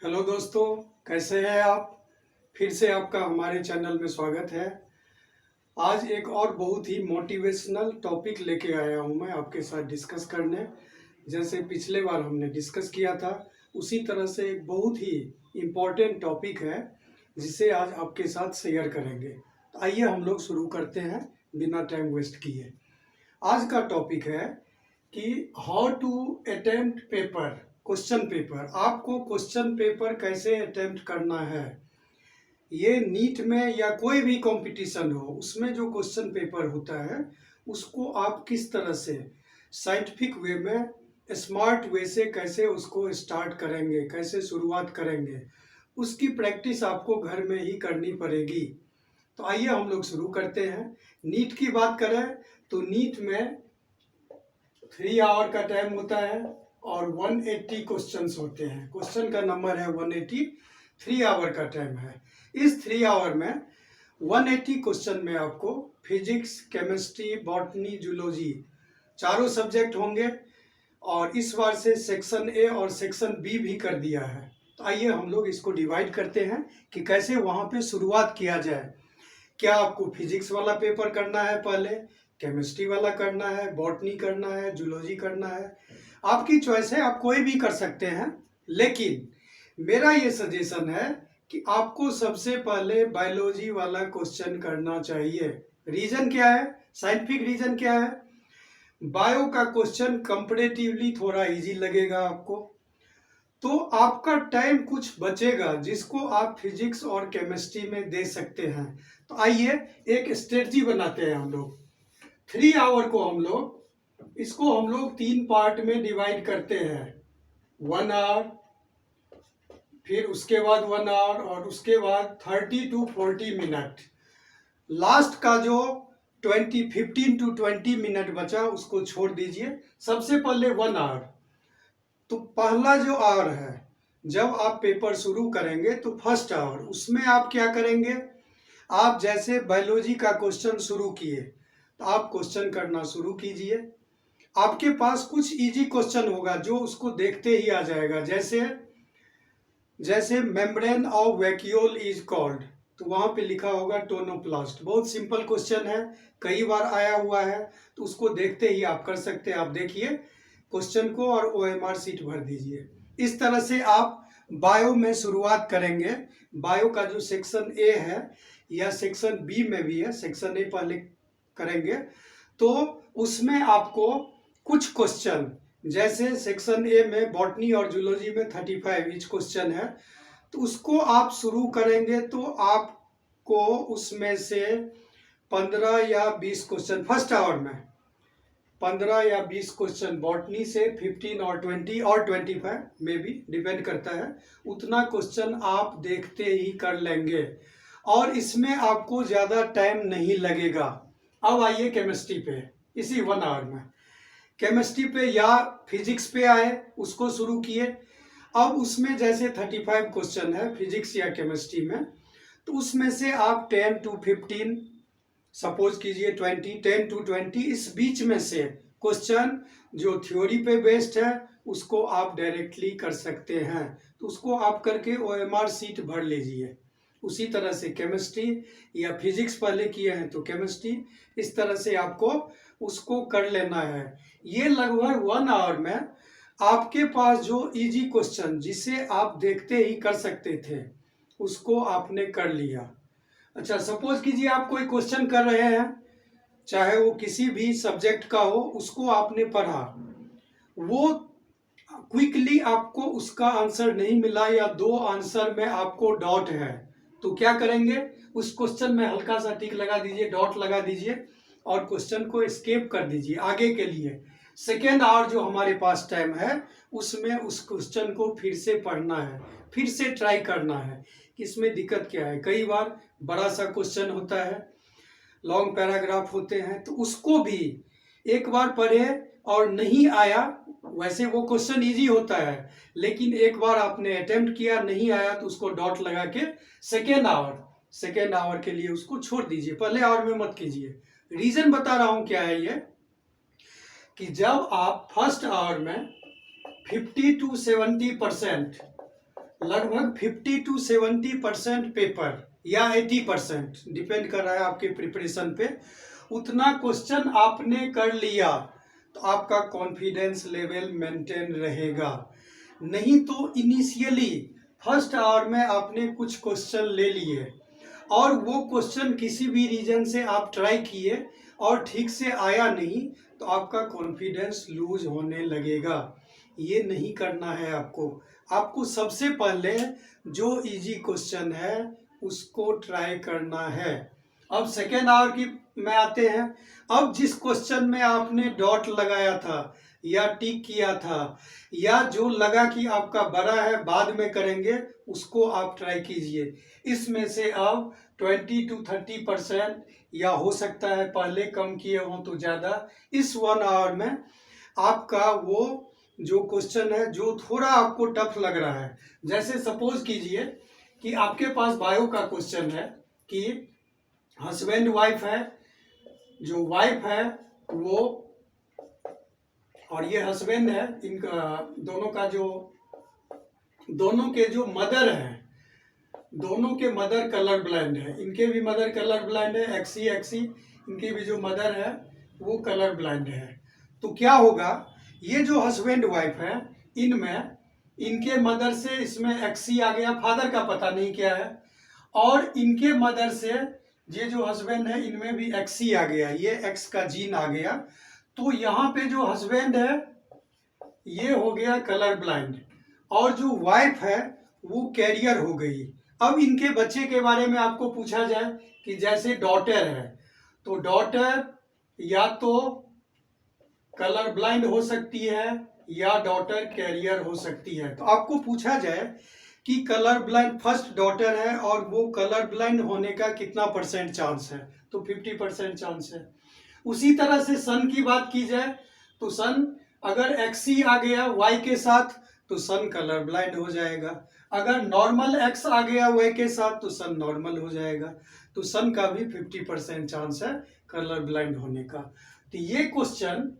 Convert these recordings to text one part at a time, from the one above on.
Hello दोस्तों, कैसे हैं आप। फिर से आपका हमारे चैनल में स्वागत है। आज एक और बहुत ही मोटिवेशनल टॉपिक लेके आया हूं मैं आपके साथ डिस्कस करने। जैसे पिछले बार हमने डिस्कस किया था, उसी तरह से एक बहुत ही इम्पोर्टेंट टॉपिक है जिसे आज आपके साथ शेयर करेंगे। तो आइए हम लोग शुरू करते हैं बिना टाइम वेस्ट किए। आज का टॉपिक है कि how to attempt paper, question paper. आपको क्वेश्चन पेपर कैसे अटेम्प्ट करना है। ये नीट में या कोई भी कंपटीशन हो, उसमें जो क्वेश्चन पेपर होता है उसको आप किस तरह से साइंटिफिक वे में, स्मार्ट वे से कैसे उसको स्टार्ट करेंगे, कैसे शुरुआत करेंगे, उसकी प्रैक्टिस आपको घर में ही करनी पड़ेगी। तो आइए हम लोग शुरू करते हैं। नीट की बात करें तो नीट में 3 आवर का टाइम होता है और 180 क्वेश्चंस होते हैं। क्वेश्चन का नंबर है 180, 3 आवर का टाइम है। इस 3 आवर में 180 क्वेश्चन में आपको फिजिक्स, केमिस्ट्री, बॉटनी, जूलॉजी चारों सब्जेक्ट होंगे और इस बार से सेक्शन ए और सेक्शन बी भी कर दिया है। तो आइए हम लोग इसको डिवाइड करते हैं कि कैसे वहाँ पे शुरुआत किया जाए। क्या आपको फिजिक्स वाला पेपर करना है, पहले केमिस्ट्री वाला करना है, बॉटनी करना है, जूलॉजी करना है, आपकी चॉइस है, आप कोई भी कर सकते हैं। लेकिन मेरा ये सजेशन है कि आपको सबसे पहले बायोलॉजी वाला क्वेश्चन करना चाहिए। रीजन क्या है, साइंटिफिक रीजन क्या है। बायो का क्वेश्चन कंपैरेटिवली थोड़ा इजी लगेगा आपको, तो आपका टाइम कुछ बचेगा जिसको आप फिजिक्स और केमिस्ट्री में दे सकते हैं। तो आइए एक स्ट्रेटजी बनाते हैं हम लोग। 3 आवर को हम लोग 3 पार्ट में डिवाइड करते हैं। 1 आवर, फिर उसके बाद 1 आवर और उसके बाद 30 to 40 मिनट। लास्ट का जो 15 to 20 मिनट बचा उसको छोड़ दीजिए। सबसे पहले 1 आवर। तो पहला जो आवर है, जब आप पेपर शुरू करेंगे तो फर्स्ट आवर, उसमें आप क्या करेंगे। आप जैसे बायोलॉजी का क्वेश्चन शुरू किए तो आप क्वेश्चन करना शुरू कीजिए। आपके पास कुछ इजी क्वेश्चन होगा जो उसको देखते ही आ जाएगा। जैसे membrane of vacuole is called, तो वहां पे लिखा होगा टोनोप्लास्ट। बहुत सिंपल क्वेश्चन है, कई बार आया हुआ है, तो उसको देखते ही आप कर सकते हैं। आप देखिए क्वेश्चन को और ओएमआर शीट भर दीजिए। इस तरह से आप बायो में शुरुआत करेंगे। बायो का जो सेक्शन ए है या सेक्शन बी में भी है, सेक्शन ए पहले करेंगे तो उसमें आपको कुछ क्वेश्चन, जैसे सेक्शन ए में बॉटनी और जूलॉजी में 35 ईच क्वेश्चन है, तो उसको आप शुरू करेंगे तो आपको उसमें से 15 या 20 क्वेश्चन फर्स्ट आवर में, 15 या 20 क्वेश्चन बॉटनी से, 15 और 20 और 25 में भी डिपेंड करता है, उतना क्वेश्चन आप देखते ही कर लेंगे और इसमें आपको ज़्यादा टाइम नहीं लगेगा। अब आइए केमिस्ट्री पे। इसी 1 आवर में केमिस्ट्री पे या फिजिक्स पे आए, उसको शुरू किए। अब उसमें जैसे 35 क्वेश्चन है फिजिक्स या केमिस्ट्री में, तो उसमें से आप 10 to 15, सपोज कीजिए 10 to 20, इस बीच में से क्वेश्चन जो थ्योरी पे बेस्ड है उसको आप डायरेक्टली कर सकते हैं। तो उसको आप करके ओएमआर शीट भर लीजिए। उसी तरह से केमिस्ट्री या फिजिक्स पहले किए हैं तो केमिस्ट्री, इस तरह से आपको उसको कर लेना है। ये लगभग 1 आवर में आपके पास जो इजी क्वेश्चन जिसे आप देखते ही कर सकते थे उसको आपने कर लिया। अच्छा, सपोज कीजिए आप कोई क्वेश्चन कर रहे हैं, चाहे वो किसी भी सब्जेक्ट का हो, उसको आपने पढ़ा, वो क्विकली आपको उसका आंसर नहीं मिला या 2 आंसर में आपको डाउट है, तो क्या करेंगे, उस क्वेश्चन में हल्का सा टिक लगा दीजिए, डॉट लगा दीजिए और क्वेश्चन को एस्केप कर दीजिए आगे के लिए। सेकेंड आवर जो हमारे पास टाइम है उसमें उस क्वेश्चन को फिर से पढ़ना है, फिर से ट्राई करना है कि इसमें दिक्कत क्या है। कई बार बड़ा सा क्वेश्चन होता है, लॉन्ग पैराग्राफ होते हैं, तो उसको भी एक बार पढ़े और नहीं आया, वैसे वो क्वेश्चन इजी होता है, लेकिन एक बार आपने अटेम्प्ट किया नहीं आया तो उसको डॉट लगा के सेकेंड आवर के लिए उसको छोड़ दीजिए, पहले आवर में मत कीजिए। रीजन बता रहा हूं क्या है ये, कि जब आप फर्स्ट आवर में 50 to 70% लगभग 50 to 70% पेपर या 80% डिपेंड कर रहा है आपके प्रिपरेशन पे, उतना क्वेश्चन आपने कर लिया तो आपका कॉन्फिडेंस लेवल मेंटेन रहेगा। नहीं तो इनिशियली फर्स्ट आवर में आपने कुछ क्वेश्चन ले लिए और वो क्वेश्चन किसी भी रीजन से आप ट्राई किए और ठीक से आया नहीं, तो आपका कॉन्फिडेंस लूज होने लगेगा। ये नहीं करना है आपको। आपको सबसे पहले जो इजी क्वेश्चन है उसको ट्राई करना है। अब सेकेंड आवर की में आते हैं। अब जिस क्वेश्चन में आपने डॉट लगाया था या टिक किया था या जो लगा कि आपका बड़ा है बाद में करेंगे, उसको आप ट्राई कीजिए। इसमें से अब 20 to 30% या हो सकता है पहले कम किए हों तो ज़्यादा, इस 1 आवर में आपका वो जो क्वेश्चन है जो थोड़ा आपको टफ लग रहा है, जैसे सपोज कीजिए कि आपके पास बायो का क्वेश्चन है कि हस्बैंड वाइफ है, जो वाइफ है वो और ये हस्बैंड है, इनका दोनों के जो मदर है, दोनों के मदर कलर ब्लाइंड है। इनके भी मदर कलर ब्लाइंड है, एक्सी इनकी भी जो मदर है वो कलर ब्लाइंड है। तो क्या होगा, ये जो हस्बैंड वाइफ है इनमें इनके मदर से इसमें एक्सी आ गया, फादर का पता नहीं क्या है, और इनके मदर से ये जो हस्बैंड है इनमें भी एक्सी आ गया, ये एक्स का जीन आ गया। तो यहाँ पे जो हस्बैंड है ये हो गया कलर ब्लाइंड और जो वाइफ है वो कैरियर हो गई। अब इनके बच्चे के बारे में आपको पूछा जाए कि जैसे डॉटर है तो डॉटर या तो कलर ब्लाइंड हो सकती है या डॉटर कैरियर हो सकती है। तो आपको पूछा जाए कि कलर ब्लाइंड फर्स्ट डॉटर है और वो कलर ब्लाइंड होने का कितना परसेंट चांस है, तो 50% चांस है। उसी तरह से सन की बात की जाए तो सन अगर एक्सी आ गया वाई के साथ तो सन कलर ब्लाइंड हो जाएगा। अगर नॉर्मल एक्स आ गया वाई के साथ तो सन नॉर्मल हो जाएगा। तो सन का भी 50% चांस है कलर ब्लाइंड होने का। तो ये क्वेश्चन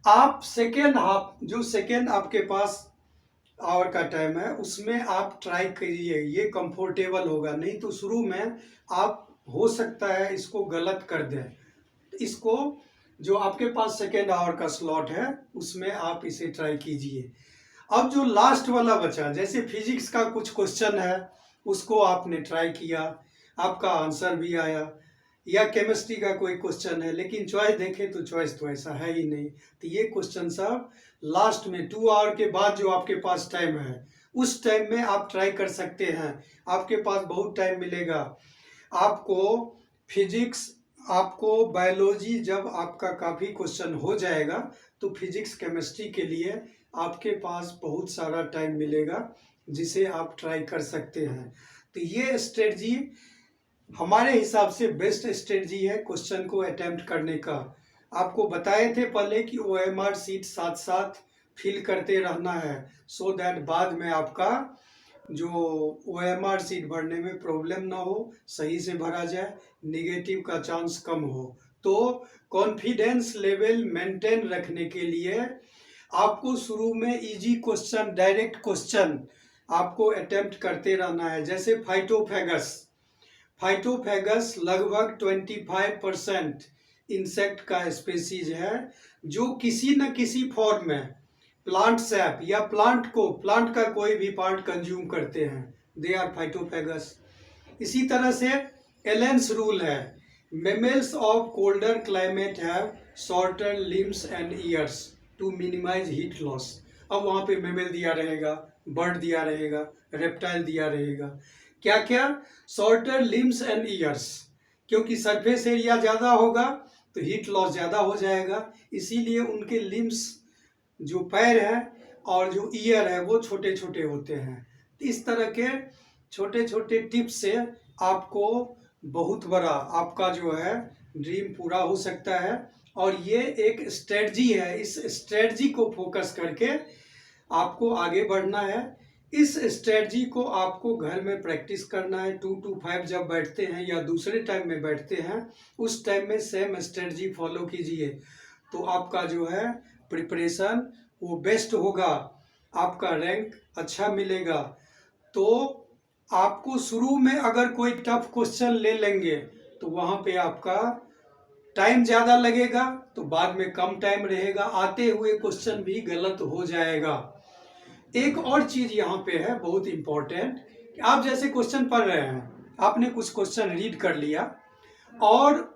आप सेकेंड हाफ, जो सेकेंड आपके पास आवर का टाइम है उसमें आप ट्राई करिए, ये कंफर्टेबल होगा। नहीं तो शुरू में आप हो सकता है इसको गलत कर दें। इसको जो आपके पास सेकेंड आवर का स्लॉट है उसमें आप इसे ट्राई कीजिए। अब जो लास्ट वाला बचा, जैसे फिजिक्स का कुछ क्वेश्चन है उसको आपने ट्राई किया, आपका आंसर भी आया, या केमिस्ट्री का कोई क्वेश्चन है लेकिन चॉइस देखें तो चॉइस तो ऐसा है ही नहीं। तो ये क्वेश्चन सब लास्ट में 2 आवर के बाद जो आपके पास टाइम है उस टाइम में आप ट्राई कर सकते हैं। आपके पास बहुत टाइम मिलेगा। आपको फिजिक्स, आपको बायोलॉजी, जब आपका काफ़ी क्वेश्चन हो जाएगा तो फिजिक्स केमिस्ट्री के लिए आपके पास बहुत सारा टाइम मिलेगा जिसे आप ट्राई कर सकते हैं। तो ये स्ट्रेटजी हमारे हिसाब से बेस्ट स्ट्रेटजी है क्वेश्चन को अटेम्प्ट करने का। आपको बताए थे पहले कि OMR सीट साथ साथ फिल करते रहना है सो दैट बाद में आपका जो OMR सीट भरने में प्रॉब्लम ना हो, सही से भरा जाए, निगेटिव का चांस कम हो। तो कॉन्फिडेंस लेवल मेंटेन रखने के लिए आपको शुरू में इजी क्वेश्चन, डायरेक्ट क्वेश्चन आपको अटेम्प्ट करते रहना है। जैसे फाइटोफेगस लगभग 25% इंसेक्ट का स्पेसीज है जो किसी न किसी फॉर्म में प्लांट सैप या प्लांट का कोई भी पार्ट कंज्यूम करते हैं, दे आर फाइटोफेगस। इसी तरह से एलेंस रूल है, mammals of colder climate have shorter limbs and ears to minimise heat loss. अब वहाँ पे मेमल दिया रहेगा, बर्ड दिया रहेगा, रेप्टाइल दिया रहेगा, क्या क्या, शॉर्टर लिम्स एंड ईयर्स, क्योंकि सरफेस एरिया ज़्यादा होगा तो हीट लॉस ज़्यादा हो जाएगा, इसीलिए उनके लिम्स जो पैर है और जो ईयर है वो छोटे छोटे होते हैं। इस तरह के छोटे छोटे टिप्स से आपको बहुत बड़ा आपका जो है ड्रीम पूरा हो सकता है। और ये एक स्ट्रेटजी है, इस स्ट्रेटजी को फोकस करके आपको आगे बढ़ना है। इस स्ट्रेटजी को आपको घर में प्रैक्टिस करना है। 2 to 5 जब बैठते हैं या दूसरे टाइम में बैठते हैं उस टाइम में सेम स्ट्रेटजी फॉलो कीजिए, तो आपका जो है प्रिपरेशन वो बेस्ट होगा, आपका रैंक अच्छा मिलेगा। तो आपको शुरू में अगर कोई टफ क्वेश्चन ले लेंगे तो वहाँ पे आपका टाइम ज़्यादा लगेगा, तो बाद में कम टाइम रहेगा, आते हुए क्वेश्चन भी गलत हो जाएगा। एक और चीज़ यहाँ पे है बहुत इम्पोर्टेंट, कि आप जैसे क्वेश्चन पढ़ रहे हैं, आपने कुछ क्वेश्चन रीड कर लिया और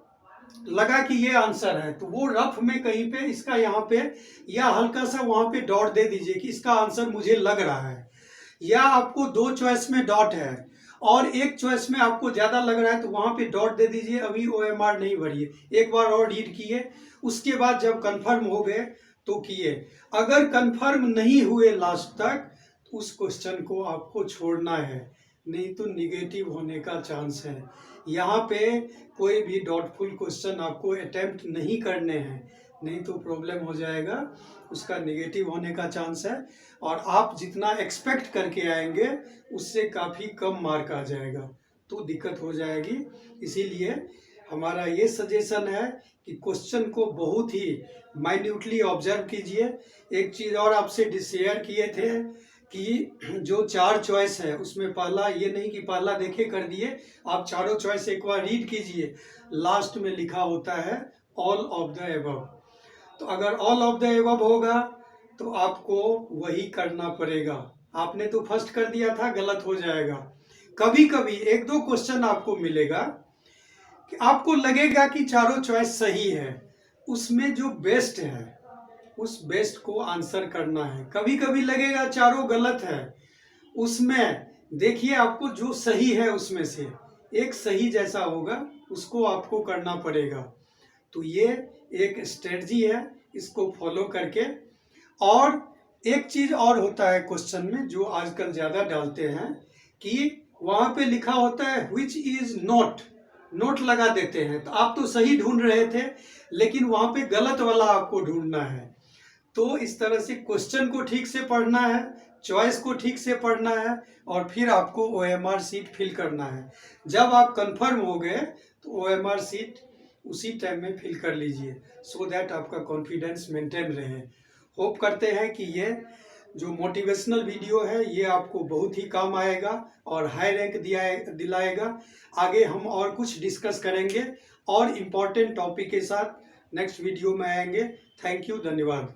लगा कि ये आंसर है, तो वो रफ में कहीं पे इसका यहाँ पे या हल्का सा वहाँ पे डॉट दे दीजिए कि इसका आंसर मुझे लग रहा है। या आपको 2 चॉइस में डॉट है और एक चॉइस में आपको ज़्यादा लग रहा है, तो वहाँ पे डॉट दे दीजिए, अभी OMR नहीं भरिए, एक बार और रीड किए, उसके बाद जब कंफर्म हो गए तो किए। अगर कंफर्म नहीं हुए लास्ट तक, तो उस क्वेश्चन को आपको छोड़ना है, नहीं तो निगेटिव होने का चांस है। यहाँ पे कोई भी डाउटफुल क्वेश्चन आपको अटेम्प्ट नहीं करने हैं, नहीं तो प्रॉब्लम हो जाएगा, उसका निगेटिव होने का चांस है और आप जितना एक्सपेक्ट करके आएंगे उससे काफ़ी कम मार्क आ जाएगा, तो दिक्कत हो जाएगी। इसीलिए हमारा ये सजेशन है कि क्वेश्चन को बहुत ही माइन्यूटली ऑब्जर्व कीजिए। एक चीज़ और आपसे शेयर किए थे कि जो 4 चॉइस है उसमें पहला ये नहीं कि पहला देखे कर दिए, आप चारों चॉइस एक बार रीड कीजिए, लास्ट में लिखा होता है ऑल ऑफ द एबव। तो अगर ऑल ऑफ द एबव होगा तो आपको वही करना पड़ेगा। आपने तो फर्स्ट कर दिया था, गलत हो जाएगा। कभी कभी 1-2 क्वेश्चन आपको मिलेगा कि आपको लगेगा कि चारों चॉइस सही है, उसमें जो बेस्ट है उस बेस्ट को आंसर करना है। कभी कभी लगेगा चारों गलत है, उसमें देखिए आपको जो सही है उसमें से एक सही जैसा होगा, उसको आपको करना पड़ेगा। तो ये एक स्ट्रेटजी है, इसको फॉलो करके। और एक चीज़ और होता है क्वेश्चन में जो आजकल ज़्यादा डालते हैं कि वहाँ पे लिखा होता है विच इज़ नॉट, नोट लगा देते हैं, तो आप तो सही ढूंढ रहे थे लेकिन वहाँ पे गलत वाला आपको ढूंढना है। तो इस तरह से क्वेश्चन को ठीक से पढ़ना है, चॉइस को ठीक से पढ़ना है और फिर आपको OMR सीट फिल करना है। जब आप कंफर्म हो गए तो OMR सीट उसी टाइम में फिल कर लीजिए, सो दैट आपका कॉन्फिडेंस मेंटेन रहे। होप करते हैं कि ये जो मोटिवेशनल वीडियो है ये आपको बहुत ही काम आएगा और हाई रैंक दिलाएगा। आगे हम और कुछ डिस्कस करेंगे और इम्पोर्टेंट टॉपिक के साथ नेक्स्ट वीडियो में आएंगे। थैंक यू, धन्यवाद।